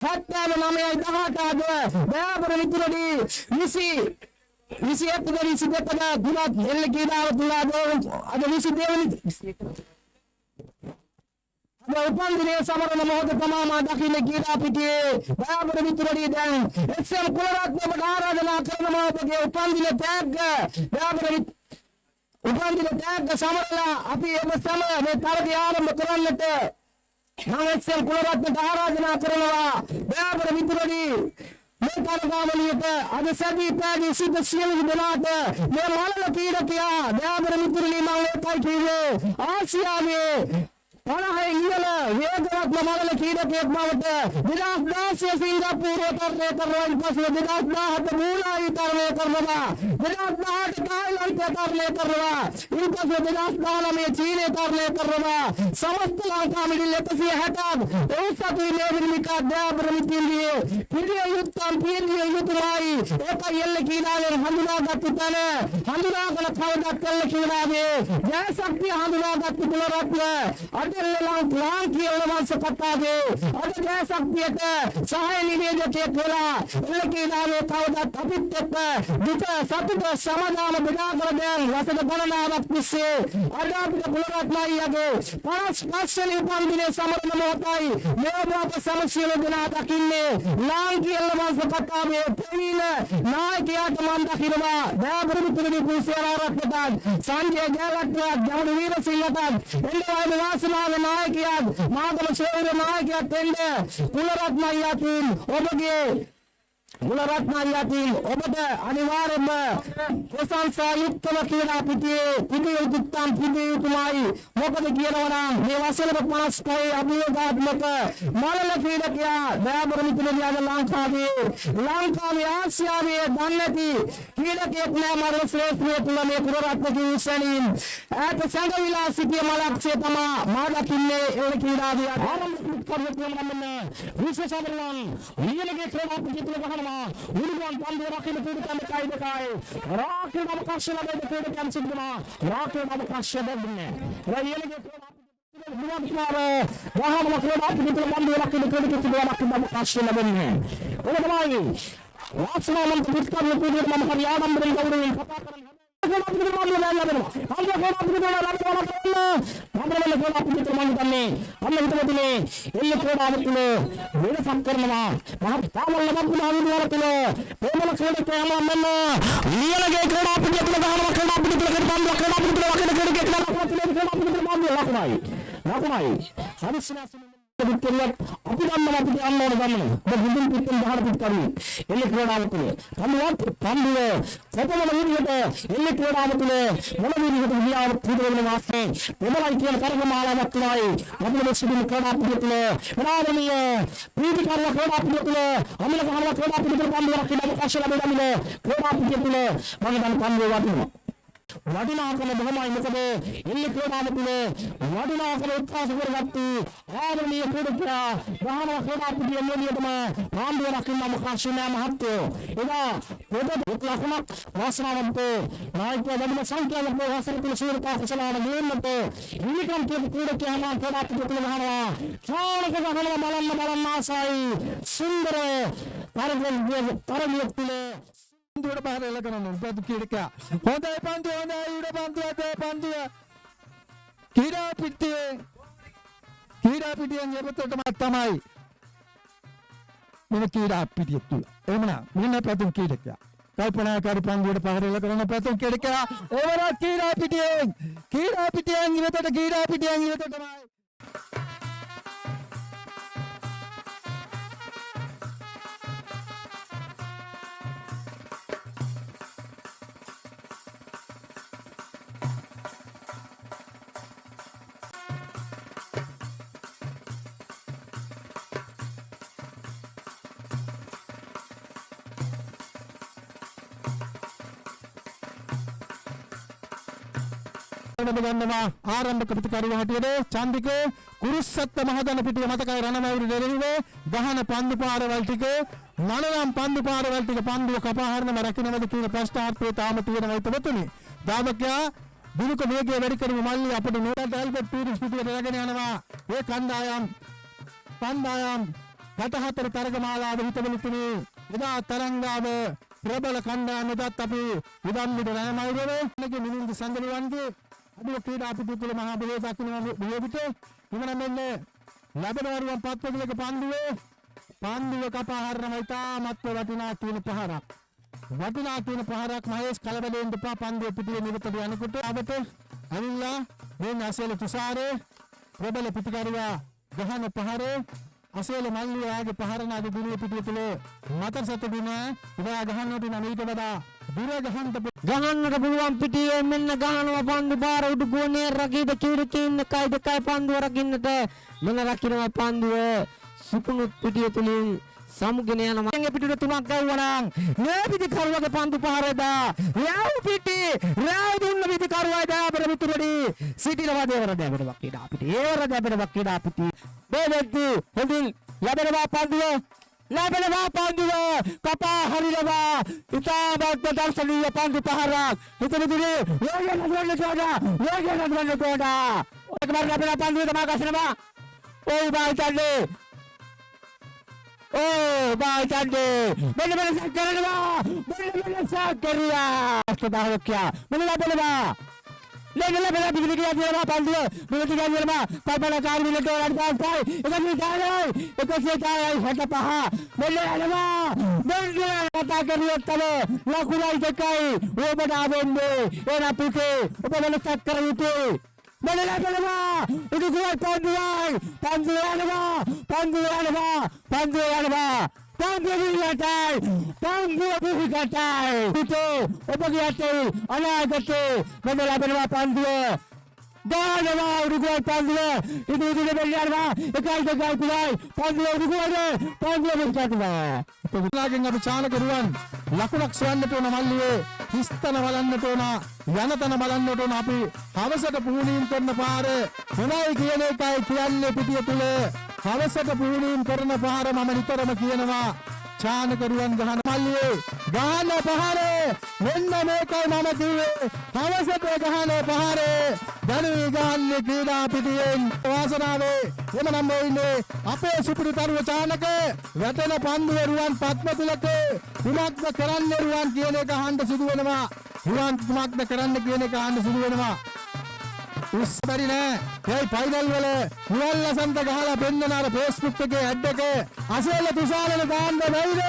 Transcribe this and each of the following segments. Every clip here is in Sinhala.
හැත්තෑව නමයයි දහටාද දෑබර විතුරඩි විසි එක්කද විසි දෙකද ගුණත් එල්ල කීඩාව තුලාද අද විසි දෙවනි උපන්දිනයේ සමරන මොහොත තමා දකින්න කීඩා පිටියේ දෑබර විතුරඩි දැන් එස්.එම්. කුලරත්නට ආරාධනා කරනවා ඔබගේ උපන්දින තෑග්ග උපන්දින තෑග්ග සමරලා අපි ඔබ සමග මේ තරගය ආරම්භ කරන්නට මම එස්.එම්. කුලරත්නට ආරාධනා කරනවා දෑබර විතුරඩි මේ තරගාවලියට අද සැදී පැදී සිට සියලු දෙනාට මේ මලල ක්‍රීඩකයා දෑබර විතුරඩි මම ඒකයි කිව්වේ ආසියාවේ 50 ඉහළ වේගවත් මලල ක්‍රීඩකයෙක් බවට 2016 සිංගප්පූරුව තරණය කරනවා ඊපස්සේ 2017 මූලායි තරණය කරනවා 2018 තායිලන්තය තරණය කරනවා ඊපස්සේ 2019 චීනය තරණය කරනවා සමස්ත ලංකා මිඩල් 160ක් ඔවුසතු ඉලෙවිනිකා දෑබර විතුරඩියේ පිරිය යුතුමයි ඒකයි එල්ල කීනාවෙන් හඳුනාගත්තු තැන හඳුනාගෙන කවදත් එල්ල කීනාවේ ජයශක්තිය හඳුනාගත්තු කුලරත්න लांकी वंश कट्टागे शक्तियत सहाय निवेदक सतत समाधान बिडाकर वसत गणनावत्से अडापित कुलरत्नाइगे परस्पक्षनि उपांदिने समर्पण होताई मेवाप समस्यలు दिना दकिन्ने लांकी वंश कट्टागे प्रवीण नायकियाट मान दकिनवा दෑබර විතුරඩි කුසේරාරත්නට සංජය ජයලක්ෂ්මන් ජවුරු වීරසිංහට එල්ලවයිද වාසනාව නායකයාත් මාතල ශේර නායකයාත් එන්න කුලරත්න අයියාතුන් ඔබගේ කුලරත්න අයියාතුන් ඔබට අනිවාර්යයෙන්ම ප්‍රශංසා යුක්තව කියලා පිටියේ උත්තරම් පිටියුතුමයි මොකද කියනවා නම් මේ වසර 55 අභියෝගාත්මක මලල ක්‍රීඩකයා දෑබර විතුරඩි අද ලංකාවේ ආසියාවේ දන්නති ක්‍රීඩකයෙක් නෑ මරණ ශ්‍රේෂ්ඨිය තුල මේ කුලරත්න කිව්සනින් ඈත සංගවිලා සිටිය මලක්ෂේ තමා මා දකින්නේ ඒ ක්‍රීඩාවේ ආරම්භ කරගෙන විශේෂවරණ ඊළඟේ ක්‍රීඩාපති තුල ගහනවා උරුගුවන් පන්දු රකින්න ක්‍රීඩකයන් කයිදකයි රාකේ අවකාශ ලැබෙන ක්‍රීඩකයන් සිටිනවා රාකේ අවකාශ දෙන්නේ ඊළඟේ වහම ක්‍රීඩාපති තුල පන්දු රකින්න ක්‍රීඩකයන් සිටිනවා අවකාශ ලැබෙන්නේ ඔලබයි වාසනාවන්ත පිටකරන ක්‍රීඩකයන් මම හරියාඩම්බරෙන් ගෞරවයෙන් කතා කරනවා අපි අන්නෝන ගමන බුදුන් පිටුම් බහර පිට කරමු එල්ල ක්‍රීඩාවතුල කමුවත් පන්දුව කොපමණ විදිහට එල්ල ක්‍රීඩාවතුල මොන විදිහට ගියාව පුදුරගෙන වාස්සේ මොනවයි කියන කර්මමාලාවක් තුනයි අපේ මෙසිදින ක්‍රීඩාවතුල ප්‍රාණීය ප්‍රීතිකර ක්‍රීඩාවතුල අමිල ගහන ක්‍රීඩාවතුල පන්දුව රකින්න අවකාශ ලැබෙන ක්‍රීඩාවතුල මම දැන් පන්දුව වදිනවා වටිනාකම බොහොමයි මොකද එල්ල ක්‍රීඩාවතුල වටිනාකම උත්සාහ කරගත්තු ආදරණීය ක්‍රීඩකයා ගහන ක්‍රීඩාවතුල එළියටම පාන්දුව රකින්න අවකාශ නැහැ මහත්තයෝ එදා පොත ලකුණක් වාසනාවන්ත නායකයා ලැබෙන සංඛ්‍යාවක් වසර තුල ශීර්ෂක කුසලාන ගේන්නට ඉනිකම් ක්‍රීඩකයා නම් ක්‍රීඩාවතුල ගහනවා ඡානක ගහනවා බලන්න ආසයි සුන්දර තරගයක් තුල පන්දුවට බහර එල්ල කරනවා පන්දු ක්‍රීඩකයා හොඳයි පන්දුව හොඳයි උඩ පන්දුව ක්‍රීඩා පිටියෙන් යපතටම තමයි මෙන්න ක්‍රීඩා පිටිය තුල එහෙමනම් මෙන්න පැතුම් ක්‍රීඩකයා කල්පනාකාරී පන්දුවට බහර එල්ල කරන පැතුම් ක්‍රීඩකයා එවරත් ක්‍රීඩා පිටියෙන් ඉවතටමයි ගන්නවා ආරම්භක ප්‍රතිකාරී හැටියට චන්දික කුරුස්සත්ත මහදන පිටිය මතකයි රණමැවුරු දෙරෙන්නේ ගහන පන්දු පාරවල් ටික මනනම් පන්දු පාරවල් ටික පන්දුව කපා හරිනම රකින්නවද කියන ප්‍රශ්නාර්ථය තාම තියෙනවා හිතවතුනි දාවකයා දුනුක වේගය වැඩි කරමු මල්ලි අපිට නෝඩල් ඇල්බර්ට් පීරිස් පිටියට රැගෙන යනවා ඒ කණ්ඩායම් 64 තරගමාලාව හිතවලුතුනි එදා තරංගාව ප්‍රබල කණ්ඩායම එදත් අපි උදම්මිට රණමයිරේ මේකේ මිනින්දු සංගලවන්ගේ අද ක්‍රීඩා පිටු තුල මහා බෙහෙත දක්වන බෙහෙවිට ඉමන මෙන්න ලැබෙනවරුවන් පත්වලක පන්දුව කපා හරන ඉතාමත් වටිනා තුන පහරක් වටිනා තුන පහරක් මහේෂ් කලබලෙන් දෙපා පන්දුව පිටියේ නිරතට යනකොට අපට අනිල්ලා මේ නැසෙල තුසාරේ ප්‍රබල පිටිකරුවා ගහන පහරේ අසේල මල්ලියාගේ පහරනාගේ දිනුව පිටිය තුල මතර සතුටුන ඉදා ගහන්නට නමීට වඩා දුර ගහන්නට පුළුවන් පිටියේ මෙන්න ගහනවා පන්දු පාර උඩු ගෝනේ රකීද කීරකින් කයි දෙකයි පන්දුව රකින්නට මෙන්න රකින්නවා පන්දුව සුකුණු පිටිය තුලින් සමුගෙන යන මගේ පිටුට තුනක් ගවුවා නම් මේ පිටිකරුවගේ පන්දු පහරේදා යව් පිටි රාව් දුන්න පිටිකරුවා අපේ මිතුරඩි සිටිනවා දේවර දැබර වක්කීඩා පිටි ඒවර දැබර වක්කීඩා පිටි බෙදෙද්දි හොඳින් ලැබෙනවා පන්දුව කපා හරිනවා ඉතාමත් දර්ශනීය පන්දු පහරක් හිතෙන්නේ යෝගන ගොඩ ඔක මර ලැබෙන පන්දුව තමයි ගසනවා ඔය බායිතන්නේ मैंने क्या लेने बिजली की पाल दिए बिजली का पापा 4 मिनट और पास भाई इधर पहा बोले पता करिए तले लाखुलाई जकाई वो बना बेंदे एना पीछे ऊपर मैंने स्टार्ट कर रही थी मैंने itu gua pandu katai itu apa gitu anak gitu mana pandu Gana udah gua pandu itu benar mah ikai kulai pandu udah gua berkat mah itu lagi nggak bercanda keruan ලකුණක් සොයන්නට ඕන මල්ලියේ හිස්තන බලන්නට ඕන යනතන බලන්නට ඕන අපි හවසට පුහුණුවීම් කරන පාර මොනයි කියන එකයි කියන්නේ පිටිය තුල හවසට පුහුණුවීම් කරන පාර මම නිතරම කියනවා චානකරුවන් ගහන මල්ලියේ ගහන පහරේ මෙන්න මේකයි මම කිව්වේ හවසට ගහන පහරේ දනුයි ගහන්නේ ක්‍රීඩා පිටියෙන් වාසනාවේ එමනම් මේ ඉන්නේ අපේ සුපිරි තරුව චානක වැටෙන පන්දුව රුවන් පත්මතුලක කුමක්ද කරන්න රුවන් කියන එක අහන්න සිදු වෙනවා රුවන් කුමක්ද කරන්න කියන එක අහන්න සිදු වෙනවා උස්සරි නෑ ඒ ෆයිනල් වල රුවන් ලසන්ත ගහලා පෙන්නන අර Facebook එකේ ඇඩ් එක අසේල තුෂාරල දාන්න බැයිද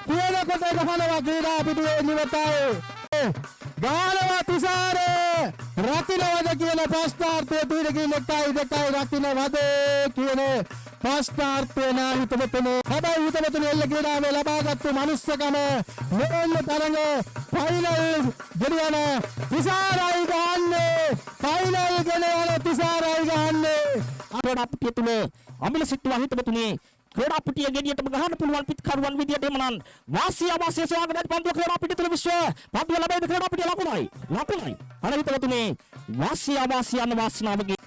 කියනකොට ගහනවා ක්‍රීඩා පිටුවේ නිවතයි ගාලවා තුෂාරේ රකින්නවද කියන ප්‍රශ්නාර්ථය තුරකින් 1-2 රකින්නවද කියන ප්‍රශ්නාර්ථය නාහිතවතුනේ හැබැයි හිතවතුනේ එල්ල ක්‍රීඩාවේ ලබාගත්තු මනුස්සකම මෙන්න තරඟ ෆයිනල් ගෙනියන තුෂාරයි ගහන්නේ ෆයිනල් ගෙනියන තුෂාරයි ගහන්නේ අපේ අපිට තුනේ අමිල සිටුවා හිතවතුනේ ක්‍රීඩා පිටිය ගෙඩියටම ගහන්න පුළුවන් පිටකරුවන් විදියට එමනම් වාසිය සොයාගෙන පන්දුව ක්‍රීඩා පිටිය තුල විශ්ව පන්දුව ලැබෙන ක්‍රීඩා පිටිය ලකුණයි අර හිතවතුනේ වාසිය යන වාසනාවගේ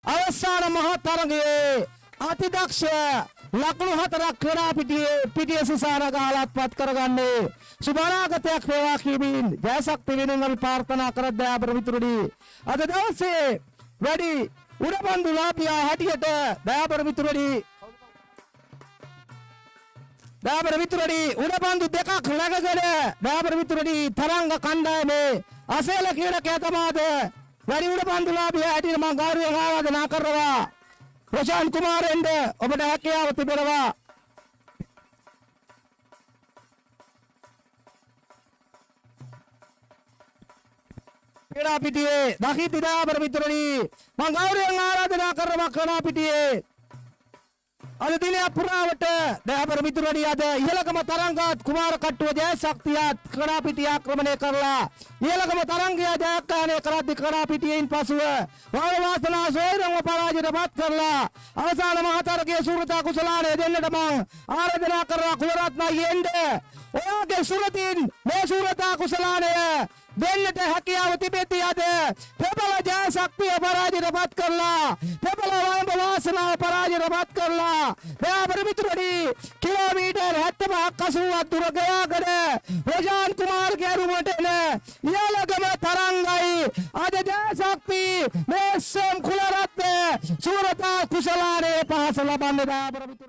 අවසාන මහා තරගයේ අතිදක්ෂ ලකුණු 4ක් ක්‍රීඩා පිටියේ සුසාන ගාලත් පත් කරගන්නේ සුබනාගතයක් වේවා කියමින් ජයශක්ති වෙනුවෙන් අපි ප්‍රාර්ථනා කරද්දී අපේ මිතුරුනි අද දවසේ වැඩි උඩපන්දු ලාභියා හැටියට දයාබර මිතුරුනි උඩපන්දු දෙකක් ලැබගෙන දයාබර මිතුරුනි තරංග කණ්ඩායමේ අසේල ක්‍රීඩකයා තමාද වැඩි උඩපන්දු ලාභියා හැටියට මම ගෞරවයෙන් ආරාධනා කරනවා ප්‍රශාන්ත් කුමාරෙන්ද ඔබට හැකියාව තිබෙනවා ක්‍රීඩා පිටියේ දකිති දයාබර මිතුරුනි මම ගෞරවයෙන් ආරාධනා කරනවා ක්‍රීඩා පිටියේ අද දිනය පුරාවට දයාබර මිතුරනි අද ඉහළගම තරංගත් කුමාර කට්ටුව ජයශක්තියත් කඩාපිටිය ආක්‍රමණය කරලා ඉහළගම තරංගය ජයග්‍රහණය කරද්දී කඩාපිටියෙන් පසුව වාසනා සොයරම පරාජයටපත් කරලා අවසාන මහතරගයේ සූරතා කුසලානය දෙන්නට මං ආරාධනා කරලා කුලරත්නයි එන්න ඔයාගේ සුරතින් මේ සූරතා කුසලානය දෙන්නට හැකියාව තිබෙති අද ප්‍රබල ජයශක්තිය පරාජයටපත් කරලා ප්‍රබල වයඹ වාසනාව පරාජයටපත් කරලා දයාබර මිතුරනි කිලෝමීටර් 75ක් 80ක් දුර ගයාගෙන රොජාන් කුමාර ගැරුමට එන ඉහළගම තරංගයි අද ජයශක්ති මේ සම් කුලරත්න සූරතා කුසලානේ පහස ලබන්නේ දයාබර මිතුරනි